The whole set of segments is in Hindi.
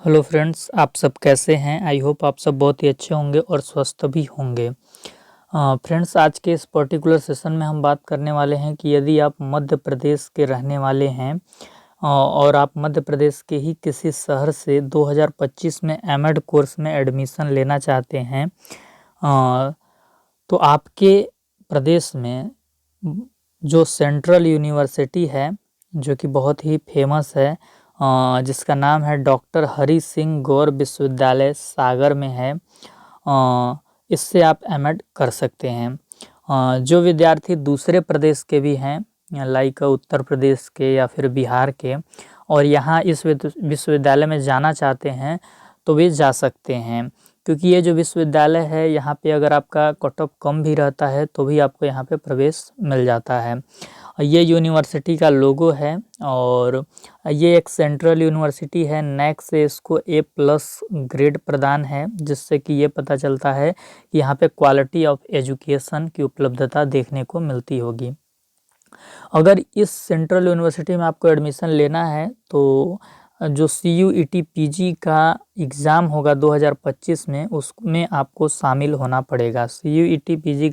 हेलो फ्रेंड्स, आप सब कैसे हैं। आई होप आप सब बहुत ही अच्छे होंगे और स्वस्थ भी होंगे। फ्रेंड्स, आज के इस पर्टिकुलर सेशन में हम बात करने वाले हैं कि यदि आप मध्य प्रदेश के रहने वाले हैं और आप मध्य प्रदेश के ही किसी शहर से 2025 में एमएड कोर्स में एडमिशन लेना चाहते हैं, तो आपके प्रदेश में जो सेंट्रल यूनिवर्सिटी है जो कि बहुत ही फेमस है, जिसका नाम है डॉक्टर हरि सिंह गौर विश्वविद्यालय सागर में है, इससे आप एमएड कर सकते हैं। जो विद्यार्थी दूसरे प्रदेश के भी हैं, लाइक उत्तर प्रदेश के या फिर बिहार के, और यहाँ इस विश्वविद्यालय में जाना चाहते हैं तो वे जा सकते हैं, क्योंकि ये जो विश्वविद्यालय है यहाँ पे अगर आपका कट ऑफ कम भी रहता है तो भी आपको यहाँ पे प्रवेश मिल जाता है। ये यूनिवर्सिटी का लोगो है और ये एक सेंट्रल यूनिवर्सिटी है। नैक से इसको A+ ग्रेड प्रदान है, जिससे कि ये पता चलता है कि यहाँ पे क्वालिटी ऑफ एजुकेशन की उपलब्धता देखने को मिलती होगी। अगर इस सेंट्रल यूनिवर्सिटी में आपको एडमिशन लेना है तो जो CUET PG का एग्ज़ाम होगा 2025 में, उसमें आपको शामिल होना पड़ेगा। CUET PG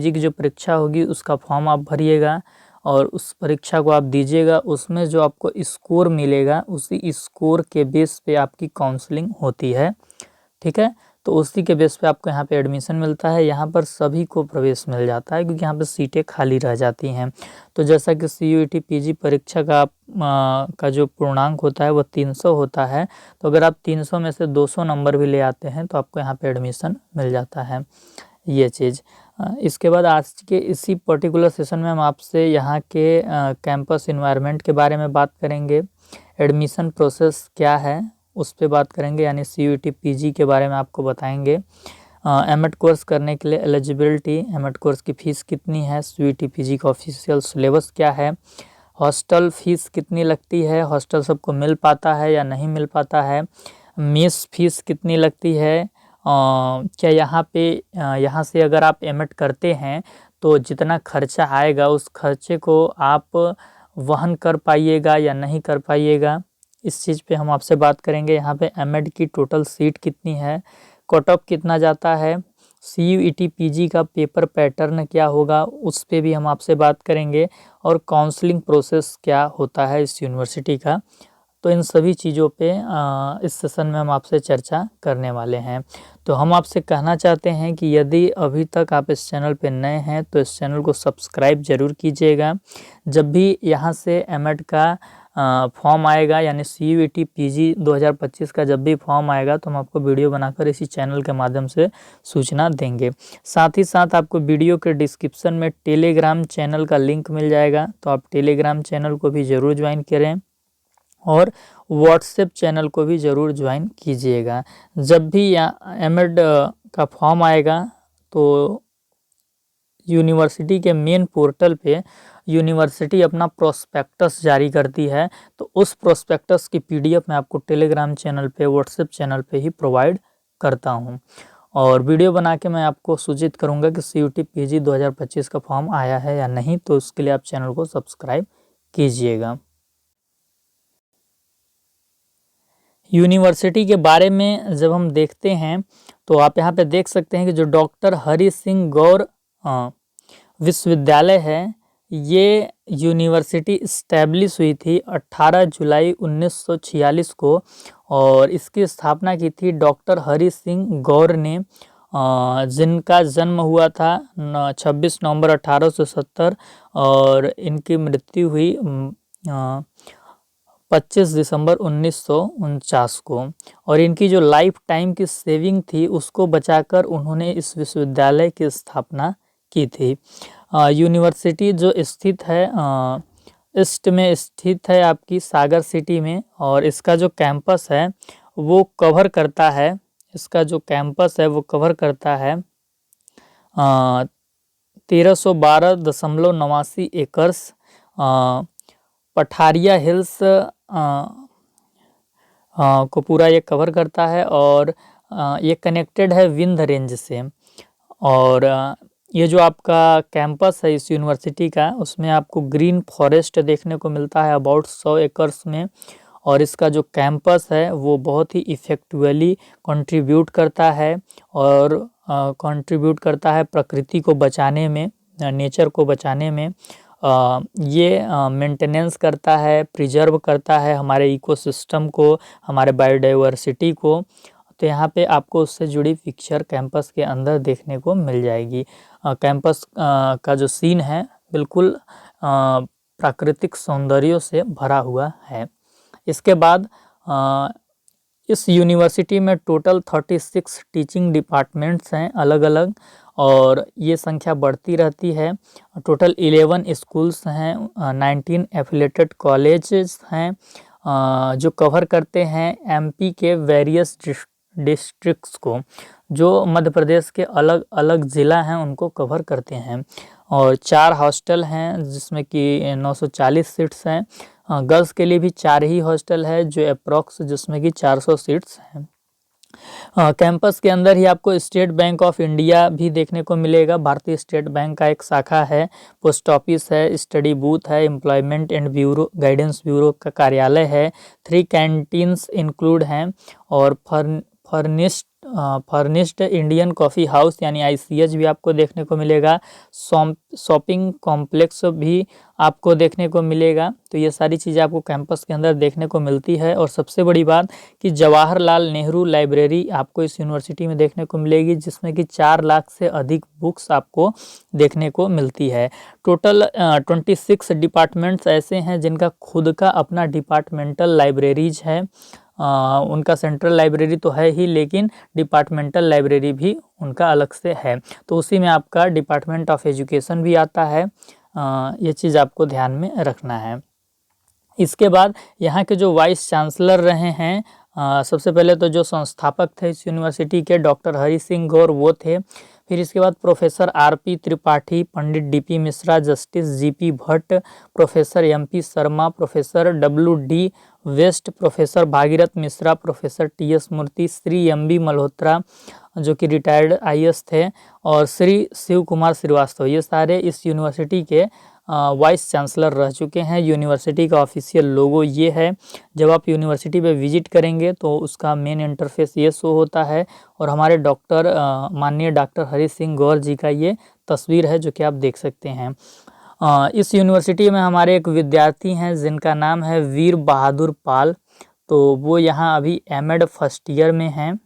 की जो परीक्षा होगी उसका फॉर्म आप भरिएगा और उस परीक्षा को आप दीजिएगा। उसमें जो आपको स्कोर मिलेगा उसी स्कोर के बेस पे आपकी काउंसलिंग होती है, ठीक है। तो उसी के बेस पे आपको यहाँ पे एडमिशन मिलता है। यहाँ पर सभी को प्रवेश मिल जाता है क्योंकि यहाँ पे सीटें खाली रह जाती हैं। तो जैसा कि CUET PG परीक्षा का जो पूर्णांक होता है वो 300 होता है, तो अगर आप 300 में से 200 नंबर भी ले आते हैं तो आपको यहाँ पे एडमिशन मिल जाता है, ये चीज़। इसके बाद आज के इसी पर्टिकुलर सेशन में हम आपसे यहाँ के कैंपस इन्वायरमेंट के बारे में बात करेंगे, एडमिशन प्रोसेस क्या है उस पर बात करेंगे, यानी CUET PG के बारे में आपको बताएंगे। एमएड कोर्स करने के लिए एलिजिबिलिटी, एमएड कोर्स की फ़ीस कितनी है, CUET PG का ऑफिशियल सिलेबस क्या है, हॉस्टल फीस कितनी लगती है, हॉस्टल सबको मिल पाता है या नहीं मिल पाता है, मेस फीस कितनी लगती है, क्या यहाँ से अगर आप एमएड करते हैं तो जितना खर्चा आएगा उस खर्चे को आप वहन कर पाइएगा या नहीं कर पाइएगा, इस चीज़ पे हम आपसे बात करेंगे। यहाँ पे एमएड की टोटल सीट कितनी है, कट ऑफ कितना जाता है, CUET PG का पेपर पैटर्न क्या होगा उस पे भी हम आपसे बात करेंगे, और काउंसलिंग प्रोसेस क्या होता है इस यूनिवर्सिटी का। तो इन सभी चीज़ों पे इस सेशन में हम आपसे चर्चा करने वाले हैं। तो हम आपसे कहना चाहते हैं कि यदि अभी तक आप इस चैनल पे नए हैं तो इस चैनल को सब्सक्राइब ज़रूर कीजिएगा। जब भी यहाँ से एमएड का फॉर्म आएगा, यानी CUET PG 2025 का जब भी फॉर्म आएगा तो हम आपको वीडियो बनाकर इसी चैनल के माध्यम से सूचना देंगे। साथ ही साथ आपको वीडियो के डिस्क्रिप्शन में टेलीग्राम चैनल का लिंक मिल जाएगा, तो आप टेलीग्राम चैनल को भी ज़रूर ज्वाइन करें और व्हाट्सएप चैनल को भी ज़रूर ज्वाइन कीजिएगा। जब भी एमएड का फॉर्म आएगा तो यूनिवर्सिटी के मेन पोर्टल पे यूनिवर्सिटी अपना प्रोस्पेक्टस जारी करती है, तो उस प्रोस्पेक्टस की PDF मैं आपको टेलीग्राम चैनल पे, व्हाट्सएप चैनल पे ही प्रोवाइड करता हूं, और वीडियो बना के मैं आपको सूचित करूंगा कि CUET PG 2025 का फॉर्म आया है या नहीं, तो उसके लिए आप चैनल को सब्सक्राइब कीजिएगा। यूनिवर्सिटी के बारे में जब हम देखते हैं तो आप यहाँ पे देख सकते हैं कि जो डॉक्टर हरि सिंह गौर विश्वविद्यालय है, ये यूनिवर्सिटी इस्टेब्लिश हुई थी 18 जुलाई 1946 को, और इसकी स्थापना की थी डॉक्टर हरि सिंह गौर ने, जिनका जन्म हुआ था 26 नवंबर 1870 और इनकी मृत्यु हुई 25 दिसंबर 1949 को। और इनकी जो लाइफ टाइम की सेविंग थी उसको बचाकर उन्होंने इस विश्वविद्यालय की स्थापना की थी। यूनिवर्सिटी जो स्थित है ईस्ट में स्थित है आपकी सागर सिटी में, और इसका जो कैंपस है वो कवर करता है 1312.89 एकर्स पठारिया हिल्स को पूरा ये कवर करता है, और ये कनेक्टेड है विंध्य रेंज से। और ये जो आपका कैंपस है इस यूनिवर्सिटी का, उसमें आपको ग्रीन फॉरेस्ट देखने को मिलता है अबाउट 100 एकर्स में, और इसका जो कैंपस है वो बहुत ही इफ़ेक्टिवली कंट्रीब्यूट करता है और कंट्रीब्यूट करता है प्रकृति को बचाने में, नेचर को बचाने में। ये मेंटेनेंस करता है, प्रिजर्व करता है हमारे इकोसिस्टम को, हमारे बायोडाइवर्सिटी को। तो यहाँ पे आपको उससे जुड़ी पिक्चर कैंपस के अंदर देखने को मिल जाएगी। कैंपस का जो सीन है बिल्कुल प्राकृतिक सौंदर्यों से भरा हुआ है। इसके बाद इस यूनिवर्सिटी में टोटल 36 टीचिंग डिपार्टमेंट्स हैं अलग अलग, और ये संख्या बढ़ती रहती है। टोटल 11 स्कूल्स हैं, 19 एफिलेटेड कॉलेजेस हैं जो कवर करते हैं एमपी के वेरियस डिस्ट्रिक्ट्स को, जो मध्य प्रदेश के अलग अलग ज़िला हैं उनको कवर करते हैं। और 4 हॉस्टल हैं जिसमें कि 940 सीट्स हैं। गर्ल्स के लिए भी 4 ही हॉस्टल है जो अप्रॉक्स जिसमें कि 400 सीट्स हैं। कैंपस के अंदर ही आपको स्टेट बैंक ऑफ इंडिया भी देखने को मिलेगा, भारतीय स्टेट बैंक का एक शाखा है, पोस्ट ऑफिस है, स्टडी बूथ है, employment and bureau guidance bureau का कार्यालय है, 3 कैंटीन्स इंक्लूड हैं और फर्निश्ड इंडियन कॉफ़ी हाउस यानी ICH भी आपको देखने को मिलेगा। शॉपिंग कॉम्प्लेक्स भी आपको देखने को मिलेगा। तो ये सारी चीज़ें आपको कैंपस के अंदर देखने को मिलती है। और सबसे बड़ी बात कि जवाहरलाल नेहरू लाइब्रेरी आपको इस यूनिवर्सिटी में देखने को मिलेगी, जिसमें कि 4 लाख से अधिक बुक्स आपको देखने को मिलती है। टोटल 26 डिपार्टमेंट्स ऐसे हैं जिनका खुद का अपना डिपार्टमेंटल लाइब्रेरीज है। उनका सेंट्रल लाइब्रेरी तो है ही, लेकिन डिपार्टमेंटल लाइब्रेरी भी उनका अलग से है। तो उसी में आपका डिपार्टमेंट ऑफ एजुकेशन भी आता है। ये चीज़ आपको ध्यान में रखना है। इसके बाद यहाँ के जो वाइस चांसलर रहे हैं, सबसे पहले तो जो संस्थापक थे इस यूनिवर्सिटी के डॉक्टर हरि सिंह गौर वो थे। फिर इसके बाद professor RP Tripathi, Pandit DP Mishra, justice GP Bhatt, professor MP Sharma, professor WD West, professor Bhagirath Mishra, professor TS Murthy, Shri MB Malhotra जो कि रिटायर्ड IAS थे, और श्री शिव कुमार श्रीवास्तव। ये सारे इस यूनिवर्सिटी के वाइस चांसलर रह चुके हैं। यूनिवर्सिटी का ऑफिशियल लोगो ये है। जब आप यूनिवर्सिटी पे विजिट करेंगे तो उसका मेन इंटरफेस ये शो होता है, और हमारे माननीय डॉक्टर हरि सिंह गौर जी का ये तस्वीर है जो कि आप देख सकते हैं। इस यूनिवर्सिटी में हमारे एक विद्यार्थी हैं जिनका नाम है वीर बहादुर पाल। तो वो यहाँ अभी M.Ed फर्स्ट ईयर में हैं।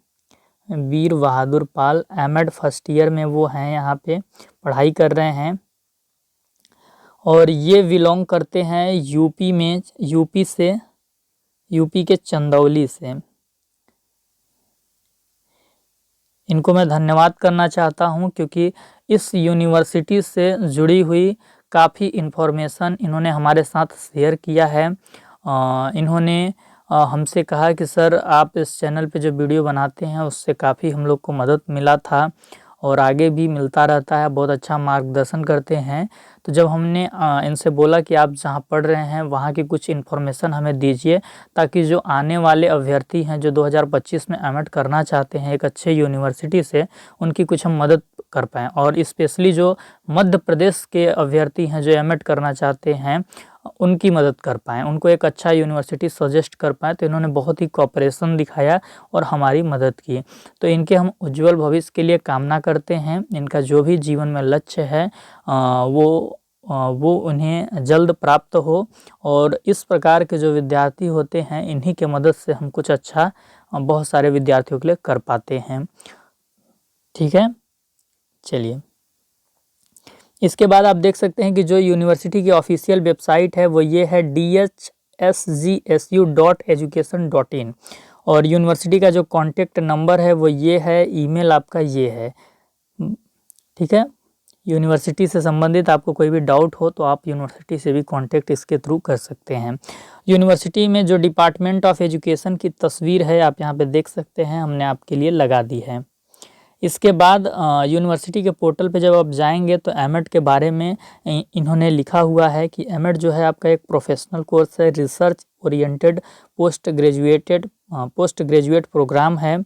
वीर बहादुर पाल M.Ed फर्स्ट ईयर में वो हैं, यहाँ पे पढ़ाई कर रहे हैं। और ये बिलोंग करते हैं यूपी के चंदौली से। इनको मैं धन्यवाद करना चाहता हूँ क्योंकि इस यूनिवर्सिटी से जुड़ी हुई काफ़ी इन्फॉर्मेशन इन्होंने हमारे साथ शेयर किया है। इन्होंने हमसे कहा कि सर आप इस चैनल पे जो वीडियो बनाते हैं उससे काफ़ी हम लोग को मदद मिला था और आगे भी मिलता रहता है, बहुत अच्छा मार्गदर्शन करते हैं। तो जब हमने इनसे बोला कि आप जहाँ पढ़ रहे हैं वहाँ की कुछ इन्फॉर्मेशन हमें दीजिए, ताकि जो आने वाले अभ्यर्थी हैं जो 2025 में M.Ed करना चाहते हैं एक अच्छे यूनिवर्सिटी से, उनकी कुछ हम मदद कर पाएँ। और स्पेशली जो मध्य प्रदेश के अभ्यर्थी हैं जो M.Ed करना चाहते हैं उनकी मदद कर पाएँ, उनको एक अच्छा यूनिवर्सिटी सजेस्ट कर पाएँ। तो इन्होंने बहुत ही कोऑपरेशन दिखाया और हमारी मदद की। तो इनके हम उज्जवल भविष्य के लिए कामना करते हैं। इनका जो भी जीवन में लक्ष्य है वो उन्हें जल्द प्राप्त हो, और इस प्रकार के जो विद्यार्थी होते हैं इन्हीं के मदद से हम कुछ अच्छा बहुत सारे विद्यार्थियों के लिए कर पाते हैं। ठीक है, चलिए। इसके बाद आप देख सकते हैं कि जो यूनिवर्सिटी की ऑफिशियल वेबसाइट है वो ये है dhsgsu.education.in, और यूनिवर्सिटी का जो कॉन्टेक्ट नंबर है वो ये है, ईमेल आपका ये है। ठीक है, यूनिवर्सिटी से संबंधित आपको कोई भी डाउट हो तो आप यूनिवर्सिटी से भी कांटेक्ट इसके थ्रू कर सकते हैं। यूनिवर्सिटी में जो डिपार्टमेंट ऑफ एजुकेशन की तस्वीर है आप यहाँ पे देख सकते हैं, हमने आपके लिए लगा दी है। इसके बाद यूनिवर्सिटी के पोर्टल पे जब आप जाएंगे तो M.Ed के बारे में इन्होंने लिखा हुआ है कि M.Ed जो है आपका एक प्रोफेशनल कोर्स है, research oriented post graduate programme है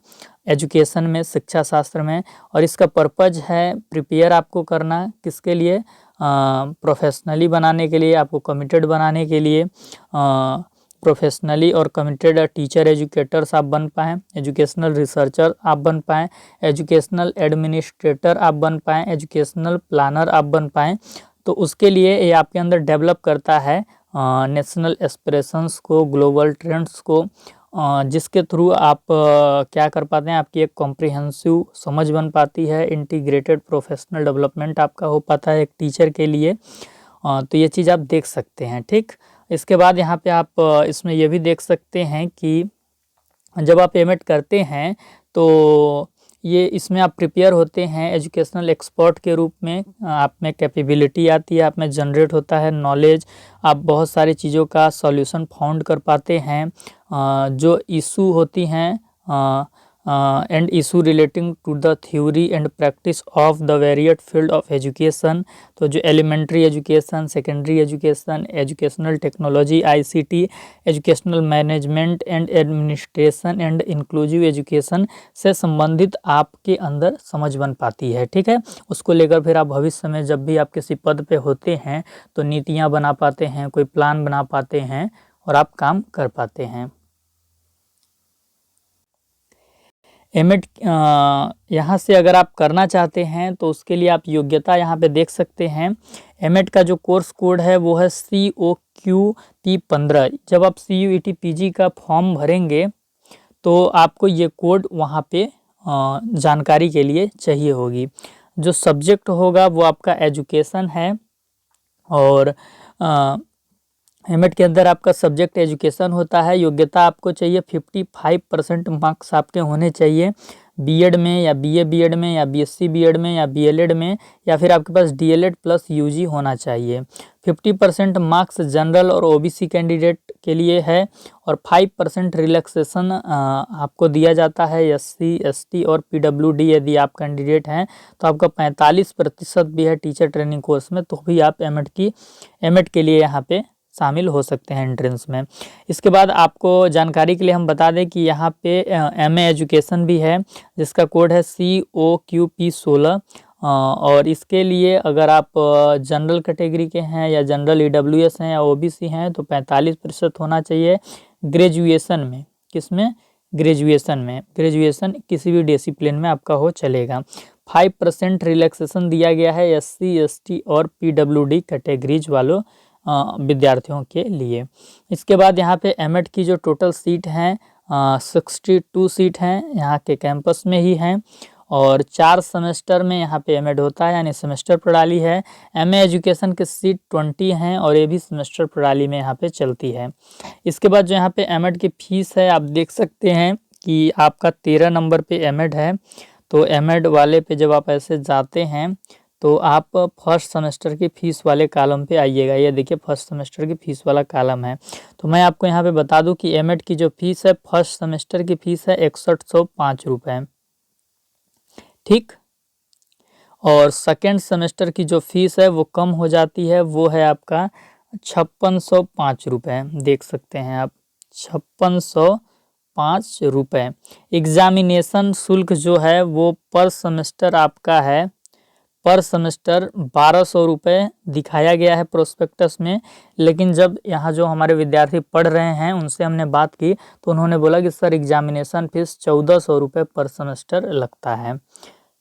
एजुकेशन में, शिक्षा शास्त्र में। और इसका पर्पज़ है प्रिपेयर आपको करना, किसके लिए, प्रोफेशनली बनाने के लिए, आपको कमिटेड बनाने के लिए। प्रोफेशनली और कमिटेड टीचर एजुकेटर्स आप बन पाएँ, एजुकेशनल रिसर्चर आप बन पाएँ, एजुकेशनल एडमिनिस्ट्रेटर आप बन पाएँ, एजुकेशनल प्लानर आप बन पाएँ। तो उसके लिए ये आपके अंदर डेवलप करता है नेशनल एस्पिरेशंस को, ग्लोबल ट्रेंड्स को, जिसके थ्रू आप क्या कर पाते हैं, आपकी एक कॉम्प्रिहेंसिव समझ बन पाती है, इंटीग्रेटेड प्रोफेशनल डेवलपमेंट आपका हो पाता है एक टीचर के लिए। तो ये चीज़ आप देख सकते हैं, ठीक। इसके बाद यहाँ पे आप इसमें ये भी देख सकते हैं कि जब आप पेमेंट करते हैं तो ये इसमें आप प्रिपेयर होते हैं एजुकेशनल एक्सपर्ट के रूप में। आप में कैपेबिलिटी आती है, आप में जनरेट होता है नॉलेज, आप बहुत सारी चीज़ों का सॉल्यूशन फाउंड कर पाते हैं। जो इशू होती हैं and issue relating to the theory and practice of the varied field of education. तो जो elementary education, secondary education, educational technology, ICT, educational management and administration and inclusive education से संबंधित आपके अंदर समझ बन पाती है, ठीक है। उसको लेकर फिर आप भविष्य में जब भी आप किसी पद पे होते हैं तो नीतियाँ बना पाते हैं, कोई प्लान बना पाते हैं और आप काम कर पाते हैं। एमएड यहाँ से अगर आप करना चाहते हैं तो उसके लिए आप योग्यता यहाँ पे देख सकते हैं। एमएड का जो कोर्स कोड है वो है COQP15। जब आप CUET PG का फॉर्म भरेंगे तो आपको ये कोड वहाँ पे जानकारी के लिए चाहिए होगी। जो सब्जेक्ट होगा वो आपका एजुकेशन है और एमएड के अंदर आपका सब्जेक्ट एजुकेशन होता है। योग्यता आपको चाहिए 55% मार्क्स आपके होने चाहिए बीएड में या बीए बीएड में या बीएससी बीएड में या बीएलएड में, या फिर आपके पास डीएलएड प्लस यूजी होना चाहिए। 50% मार्क्स जनरल और ओबीसी कैंडिडेट के लिए है और 5% रिलैक्सेशन आपको दिया जाता है एससी एसटी और पीडब्ल्यूडी। यदि आप कैंडिडेट हैं तो आपका 45% भी है टीचर ट्रेनिंग कोर्स में, तो भी आप एमएड के लिए यहाँ पे शामिल हो सकते हैं एंट्रेंस में। इसके बाद आपको जानकारी के लिए हम बता दें कि यहाँ पे एमए एजुकेशन भी है जिसका कोड है COQP16। और इसके लिए अगर आप जनरल कैटेगरी के हैं या जनरल ईडब्ल्यूएस हैं या ओबीसी हैं तो 45% होना चाहिए ग्रेजुएशन में। किसमें? ग्रेजुएशन किसी भी डिसिप्लिन में आपका हो चलेगा। 5% रिलैक्सेशन दिया गया है एससी एसटी और पीडब्ल्यूडी कैटेगरीज वालों विद्यार्थियों के लिए। इसके बाद यहाँ पे एमएड की जो टोटल सीट हैं 62 सीट हैं यहाँ के कैंपस में ही हैं और 4 सेमेस्टर में यहाँ पे एमएड होता है, यानी सेमेस्टर प्रणाली है। एमए एजुकेशन के सीट 20 हैं और ये भी सेमेस्टर प्रणाली में यहाँ पे चलती है। इसके बाद जो यहाँ पे एमएड की फीस है आप देख सकते हैं कि आपका 13 नंबर पे एमएड है। तो एमएड वाले पे जब आप ऐसे जाते हैं तो आप फर्स्ट सेमेस्टर की फ़ीस वाले कॉलम पे आइएगा। ये देखिए फर्स्ट सेमेस्टर की फ़ीस वाला कॉलम है। तो मैं आपको यहाँ पे बता दूं कि एमएड की जो फ़ीस है फर्स्ट सेमेस्टर की फ़ीस है 6105 रुपये, ठीक। और सेकेंड सेमेस्टर की जो फ़ीस है वो कम हो जाती है, वो है आपका 5605 रुपये। देख सकते हैं आप 5605 रुपये। एग्जामिनेशन शुल्क जो है वो पर सेमेस्टर आपका है, पर सेमेस्टर 1200 रुपये दिखाया गया है प्रोस्पेक्टस में। लेकिन जब यहाँ जो हमारे विद्यार्थी पढ़ रहे हैं उनसे हमने बात की तो उन्होंने बोला कि सर एग्जामिनेशन फीस 1400 रुपये पर सेमेस्टर लगता है,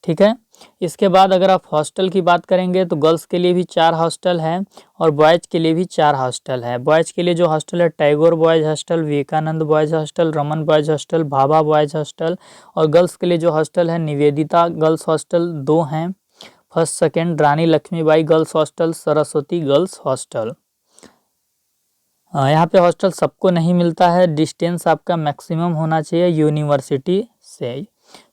ठीक है। इसके बाद अगर आप हॉस्टल की बात करेंगे तो गर्ल्स के लिए भी 4 हॉस्टल है और बॉयज़ के लिए भी 4 हॉस्टल है। बॉयज़ के लिए जो हॉस्टल है Tagore boys hostel, Vivekananda boys hostel, Raman boys hostel, Bhabha boys hostel. और गर्ल्स के लिए जो हॉस्टल है निवेदिता गर्ल्स हॉस्टल 2 हैं, first second Rani Laxmibai girls hostel, Saraswati girls hostel. यहाँ पे हॉस्टल सबको नहीं मिलता है, डिस्टेंस आपका मैक्सिमम होना चाहिए यूनिवर्सिटी से।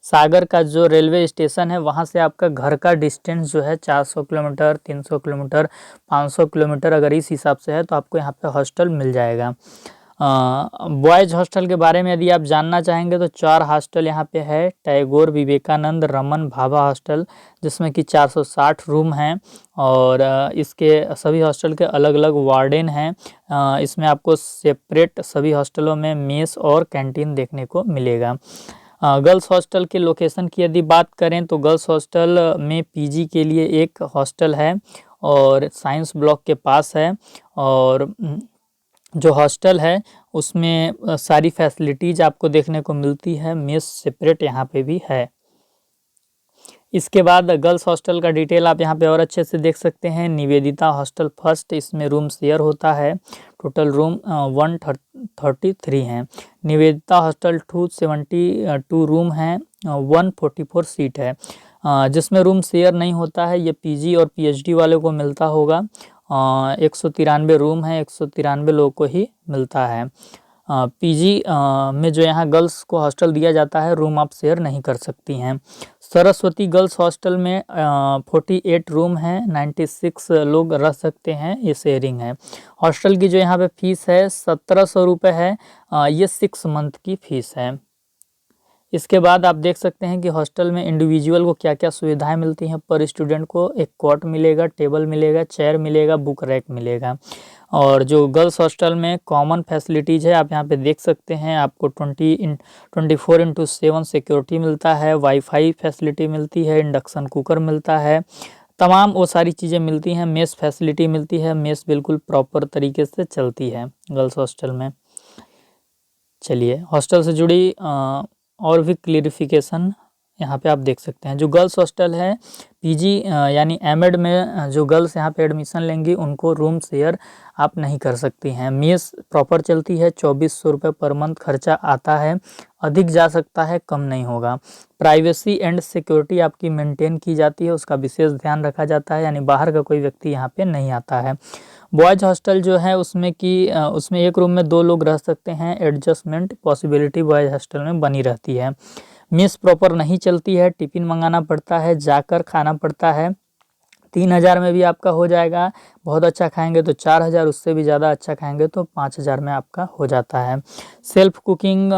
सागर का जो रेलवे स्टेशन है वहाँ से आपका घर का डिस्टेंस जो है 400 किलोमीटर, 300 किलोमीटर, 500 किलोमीटर अगर इस हिसाब से है तो आपको यहाँ पे हॉस्टल मिल जाएगा। बॉयज़ हॉस्टल के बारे में यदि आप जानना चाहेंगे तो 4 हॉस्टल यहाँ पे है, टैगोर, विवेकानंद, रमन, भाभा हॉस्टल, जिसमें कि 460 रूम हैं और इसके सभी हॉस्टल के अलग अलग वार्डन हैं। इसमें आपको सेपरेट सभी हॉस्टलों में मेस और कैंटीन देखने को मिलेगा। गर्ल्स हॉस्टल के लोकेशन की यदि बात करें तो गर्ल्स हॉस्टल में पीजी के लिए एक हॉस्टल है और साइंस ब्लॉक के पास है और जो हॉस्टल है उसमें सारी फैसिलिटीज़ आपको देखने को मिलती है, मेस सेपरेट यहाँ पे भी है। इसके बाद गर्ल्स हॉस्टल का डिटेल आप यहाँ पे और अच्छे से देख सकते हैं। निवेदिता हॉस्टल फर्स्ट, इसमें रूम शेयर होता है। टोटल रूम 133 हैं। निवेदिता हॉस्टल 272 रूम हैं, 144 सीट है। जिसमें रूम शेयर नहीं होता है ये पीजी और पीएचडी वालों को मिलता होगा। 193 रूम है, 193 लोगों को ही मिलता है। पीजी में जो यहाँ गर्ल्स को हॉस्टल दिया जाता है, रूम आप शेयर नहीं कर सकती हैं। सरस्वती गर्ल्स हॉस्टल में 48 रूम हैं, 96 लोग रह सकते हैं, ये शेयरिंग है। हॉस्टल की जो यहाँ पे फीस है 1700 रुपये है, ये 6 मंथ की फीस है। इसके बाद आप देख सकते हैं कि हॉस्टल में इंडिविजुअल को क्या क्या सुविधाएं मिलती हैं। पर स्टूडेंट को एक कॉट मिलेगा, टेबल मिलेगा, चेयर मिलेगा, बुक रैक मिलेगा। और जो गर्ल्स हॉस्टल में कॉमन फैसिलिटीज़ है आप यहाँ पे देख सकते हैं। आपको 24/7 सिक्योरिटी मिलता है, वाईफाई फैसिलिटी मिलती है, इंडक्शन कुकर मिलता है, तमाम वो सारी चीज़ें मिलती हैं। मेस फैसिलिटी मिलती है, मेस बिल्कुल प्रॉपर तरीके से चलती है गर्ल्स हॉस्टल में। चलिए, हॉस्टल से जुड़ी और भी क्लियरिफिकेशन यहाँ पे आप देख सकते हैं। जो गर्ल्स हॉस्टल है पीजी यानी एमएड में जो गर्ल्स यहाँ पे एडमिशन लेंगी उनको रूम शेयर आप नहीं कर सकती हैं। मेस प्रॉपर चलती है, 2400 रुपये पर मंथ खर्चा आता है, अधिक जा सकता है, कम नहीं होगा। प्राइवेसी एंड सिक्योरिटी आपकी मेंटेन की जाती है, उसका विशेष ध्यान रखा जाता है, यानी बाहर का कोई व्यक्ति यहाँ पे नहीं आता है। बॉयज़ हॉस्टल जो है उसमें उसमें एक रूम में 2 लोग रह सकते हैं, एडजस्टमेंट पॉसिबिलिटी बॉयज़ हॉस्टल में बनी रहती है। मेस प्रॉपर नहीं चलती है, टिफ़िन मंगाना पड़ता है, जाकर खाना पड़ता है। 3000 में भी आपका हो जाएगा, बहुत अच्छा खाएंगे तो 4000, उससे भी ज़्यादा अच्छा खाएंगे तो 5000 में आपका हो जाता है। सेल्फ कुकिंग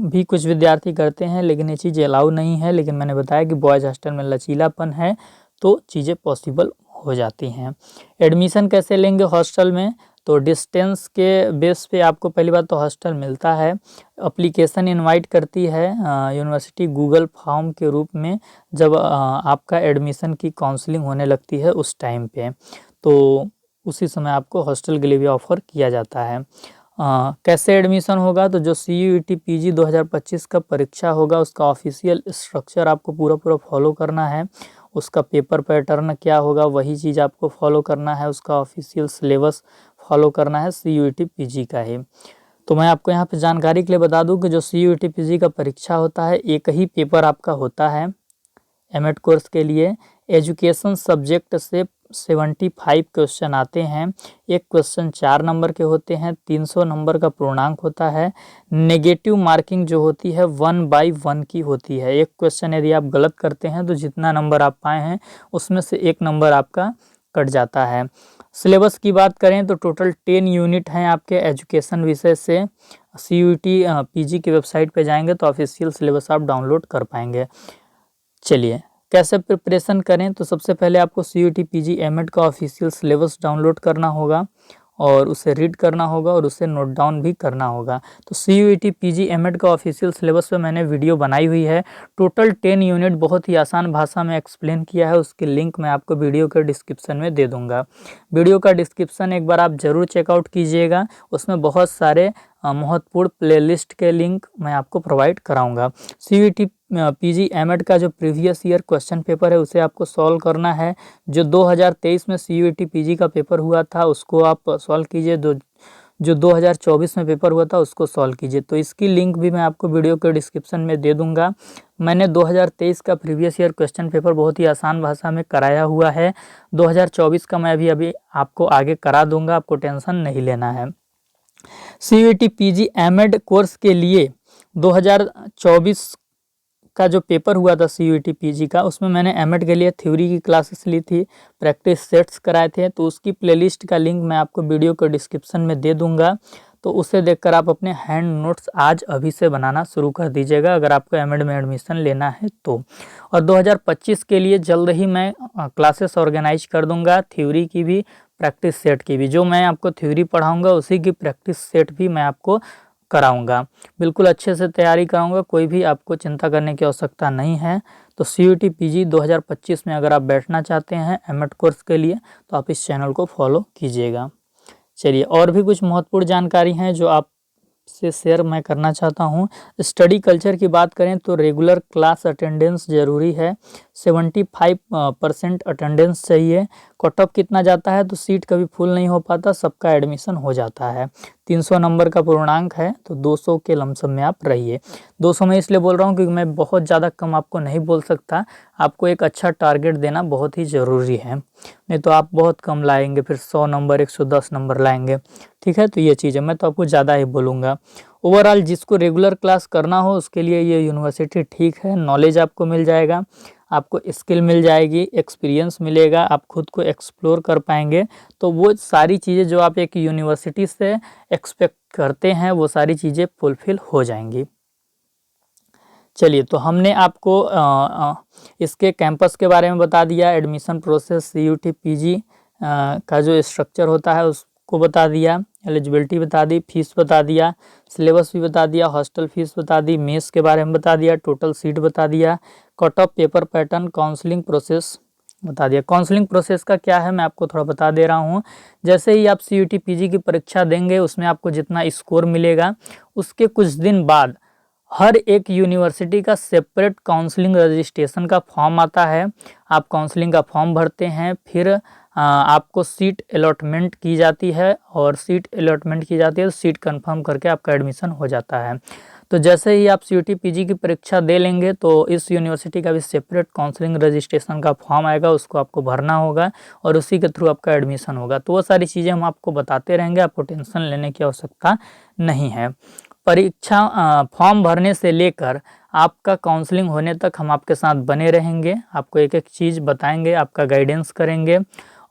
भी कुछ विद्यार्थी करते हैं, लेकिन ये चीज़ अलाउ नहीं है। लेकिन मैंने बताया कि बॉयज़ हॉस्टल में लचीलापन है तो चीज़ें पॉसिबल हो जाती हैं। एडमिशन कैसे लेंगे हॉस्टल में, तो डिस्टेंस के बेस पे आपको पहली बात तो हॉस्टल मिलता है। एप्लीकेशन इनवाइट करती है यूनिवर्सिटी गूगल फॉर्म के रूप में, जब आपका एडमिशन की काउंसलिंग होने लगती है उस टाइम पे, तो उसी समय आपको हॉस्टल के लिए भी ऑफ़र किया जाता है। कैसे एडमिशन होगा, तो जो CUET PG 2025 का परीक्षा होगा उसका ऑफिशियल स्ट्रक्चर आपको पूरा फॉलो करना है। उसका पेपर पैटर्न क्या होगा वही चीज़ आपको फॉलो करना है, उसका ऑफिशियल सिलेबस फॉलो करना है CUET PG का ही। तो मैं आपको यहाँ पे जानकारी के लिए बता दूं कि जो CUET PG का परीक्षा होता है एक ही पेपर आपका होता है एमएड कोर्स के लिए। एजुकेशन सब्जेक्ट से 75 क्वेश्चन आते हैं। एक क्वेश्चन 4 नंबर के होते हैं, 300 नंबर का पूर्णांक होता है। नेगेटिव मार्किंग जो होती है 1/1 की होती है। एक क्वेश्चन यदि आप गलत करते हैं तो जितना नंबर आप पाए हैं उसमें से 1 नंबर आपका कट जाता है। सिलेबस की बात करें तो टोटल 10 यूनिट हैं आपके एजुकेशन विषय से। CUET PG की वेबसाइट पे जाएंगे तो ऑफिशियल सिलेबस आप डाउनलोड कर पाएंगे। चलिए, कैसे प्रिपरेशन करें, तो सबसे पहले आपको CUET PG एमएड का ऑफिशियल सिलेबस डाउनलोड करना होगा और उसे रीड करना होगा और उसे नोट डाउन भी करना होगा। तो CUET PG एमएड का ऑफिशियल सिलेबस पे मैंने वीडियो बनाई हुई है। टोटल 10 यूनिट बहुत ही आसान भाषा में एक्सप्लेन किया है, उसकी लिंक मैं आपको वीडियो के डिस्क्रिप्शन में दे दूंगा। वीडियो का डिस्क्रिप्शन एक बार आप ज़रूर चेकआउट कीजिएगा, उसमें बहुत सारे महत्वपूर्ण प्लेलिस्ट के लिंक मैं आपको प्रोवाइड कराऊंगा। CUET PG एमएड का जो प्रीवियस ईयर क्वेश्चन पेपर है उसे आपको सॉल्व करना है। जो 2023 में CUET PG का पेपर हुआ था उसको आप सॉल्व कीजिए, जो 2024 में पेपर हुआ था उसको सॉल्व कीजिए। तो इसकी लिंक भी मैं आपको वीडियो के डिस्क्रिप्शन में दे दूंगा। मैंने 2023 का प्रीवियस ईयर क्वेश्चन पेपर बहुत ही आसान भाषा में कराया हुआ है। 2024 का मैं अभी आपको आगे करा दूंगा, आपको टेंशन नहीं लेना है। CUET PG एमएड कोर्स के लिए 2024 का जो पेपर हुआ था CUET PG का, उसमें मैंने एमएड के लिए थ्योरी की क्लासेस ली थी, प्रैक्टिस सेट्स कराए थे। तो उसकी प्लेलिस्ट का लिंक मैं आपको वीडियो के डिस्क्रिप्शन में दे दूंगा, तो उसे देखकर आप अपने हैंड नोट्स आज अभी से बनाना शुरू कर दीजिएगा अगर आपको एमएड में एडमिशन लेना है तो। और 2025 के लिए जल्द ही मैं क्लासेस ऑर्गेनाइज कर दूंगा, थ्योरी की भी, प्रैक्टिस सेट की भी। जो मैं आपको थ्योरी पढ़ाऊँगा उसी की प्रैक्टिस सेट भी मैं आपको कराऊंगा। बिल्कुल अच्छे से तैयारी कराऊंगा, कोई भी आपको चिंता करने की आवश्यकता नहीं है। तो CUET PG 2025 में अगर आप बैठना चाहते हैं एमएड कोर्स के लिए तो आप इस चैनल को फॉलो कीजिएगा। चलिए, और भी कुछ महत्वपूर्ण जानकारी हैं जो आप से शेयर मैं करना चाहता हूँ। स्टडी कल्चर की बात करें तो रेगुलर क्लास अटेंडेंस जरूरी है, 75% अटेंडेंस चाहिए। कट ऑफ कितना जाता है तो सीट कभी फुल नहीं हो पाता, सबका एडमिशन हो जाता है। 300 नंबर का पूर्णांक है तो 200 के लमसम में आप रहिए। 200 में इसलिए बोल रहा हूँ क्योंकि मैं बहुत ज़्यादा कम आपको नहीं बोल सकता, आपको एक अच्छा टारगेट देना बहुत ही ज़रूरी है, नहीं तो आप बहुत कम लाएंगे, फिर 100 नंबर 110 नंबर लाएंगे। ठीक है, तो ये चीज़ है, मैं तो आपको ज़्यादा ही बोलूँगा। ओवरऑल जिसको रेगुलर क्लास करना हो उसके लिए ये यूनिवर्सिटी ठीक है। नॉलेज आपको मिल जाएगा, आपको स्किल मिल जाएगी, एक्सपीरियंस मिलेगा, आप खुद को एक्सप्लोर कर पाएंगे। तो वो सारी चीज़ें जो आप एक यूनिवर्सिटी से एक्सपेक्ट करते हैं वो सारी चीज़ें फुलफिल हो जाएंगी। चलिए, तो हमने आपको इसके कैंपस के बारे में बता दिया, एडमिशन प्रोसेस, CUT PG का जो स्ट्रक्चर होता है उसको बता दिया, एलिजिबिलिटी बता दी, फीस बता दिया, सिलेबस भी बता दिया, हॉस्टल फीस बता दी, मेस के बारे में बता दिया, टोटल सीट बता दिया, cut off, paper pattern, counselling process बता दिया। काउंसलिंग प्रोसेस का क्या है मैं आपको थोड़ा बता दे रहा हूँ। जैसे ही आप CUT PG की परीक्षा देंगे उसमें आपको जितना स्कोर मिलेगा उसके कुछ दिन बाद हर एक यूनिवर्सिटी का सेपरेट काउंसलिंग रजिस्ट्रेशन का फॉर्म आता है। आप काउंसलिंग का फॉर्म भरते हैं, फिर आपको सीट अलॉटमेंट की जाती है, और सीट अलॉटमेंट की जाती है तो सीट कंफर्म करके आपका एडमिशन हो जाता है। तो जैसे ही आप CUT PG की परीक्षा दे लेंगे तो इस यूनिवर्सिटी का भी सेपरेट काउंसलिंग रजिस्ट्रेशन का फॉर्म आएगा, उसको आपको भरना होगा और उसी के थ्रू आपका एडमिशन होगा। तो वो सारी चीज़ें हम आपको बताते रहेंगे, आपको टेंशन लेने की आवश्यकता नहीं है। परीक्षा फॉर्म भरने से लेकर आपका काउंसलिंग होने तक हम आपके साथ बने रहेंगे, आपको एक एक चीज़ बताएंगे, आपका गाइडेंस करेंगे।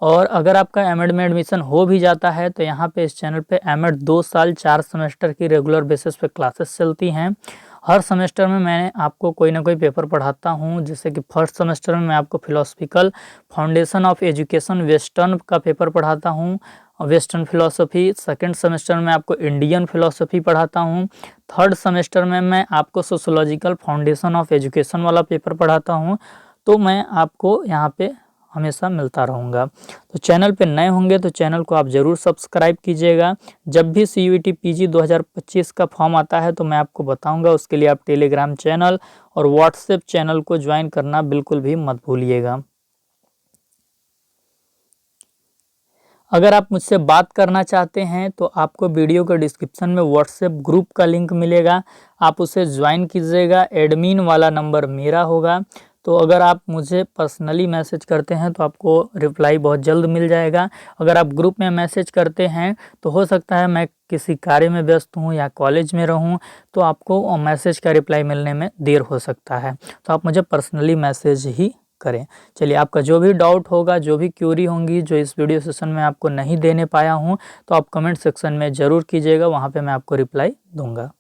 और अगर आपका एमएड में एडमिशन हो भी जाता है तो यहाँ पे इस चैनल पे एमएड 2 साल 4 सेमेस्टर की रेगुलर बेसिस पे क्लासेस चलती हैं। हर सेमेस्टर में मैं आपको कोई ना कोई पेपर पढ़ाता हूँ, जैसे कि फर्स्ट सेमेस्टर में मैं आपको philosophical foundation of education western का पेपर पढ़ाता हूँ, वेस्टर्न फिलोसफी। सेकंड सेमेस्टर में आपको इंडियन फिलोसफी पढ़ाता हूँ। थर्ड सेमेस्टर में मैं आपको सोशोलॉजिकल फाउंडेशन ऑफ एजुकेशन वाला पेपर पढ़ाता हूँ। तो मैं आपको यहाँ पे हमेशा मिलता रहूँगा। तो चैनल पे नए होंगे तो चैनल को आप ज़रूर सब्सक्राइब कीजिएगा। जब भी CUT PG 2025 का फॉर्म आता है तो मैं आपको बताऊँगा, उसके लिए आप टेलीग्राम चैनल और व्हाट्सएप चैनल को ज्वाइन करना बिल्कुल भी मत भूलिएगा। अगर आप मुझसे बात करना चाहते हैं तो आपको वीडियो के डिस्क्रिप्शन में व्हाट्सएप ग्रुप का लिंक मिलेगा, आप उसे ज्वाइन कीजिएगा। एडमिन वाला नंबर मेरा होगा, तो अगर आप मुझे पर्सनली मैसेज करते हैं तो आपको रिप्लाई बहुत जल्द मिल जाएगा। अगर आप ग्रुप में मैसेज करते हैं तो हो सकता है मैं किसी कार्य में व्यस्त हूँ या कॉलेज में रहूँ, तो आपको मैसेज का रिप्लाई मिलने में देर हो सकता है, तो आप मुझे पर्सनली मैसेज ही करें। चलिए, आपका जो भी डाउट होगा, जो भी क्यूरी होंगी जो इस वीडियो सेशन में आपको नहीं देने पाया हूँ, तो आप कमेंट सेक्शन में ज़रूर कीजिएगा, वहाँ पे मैं आपको रिप्लाई दूंगा।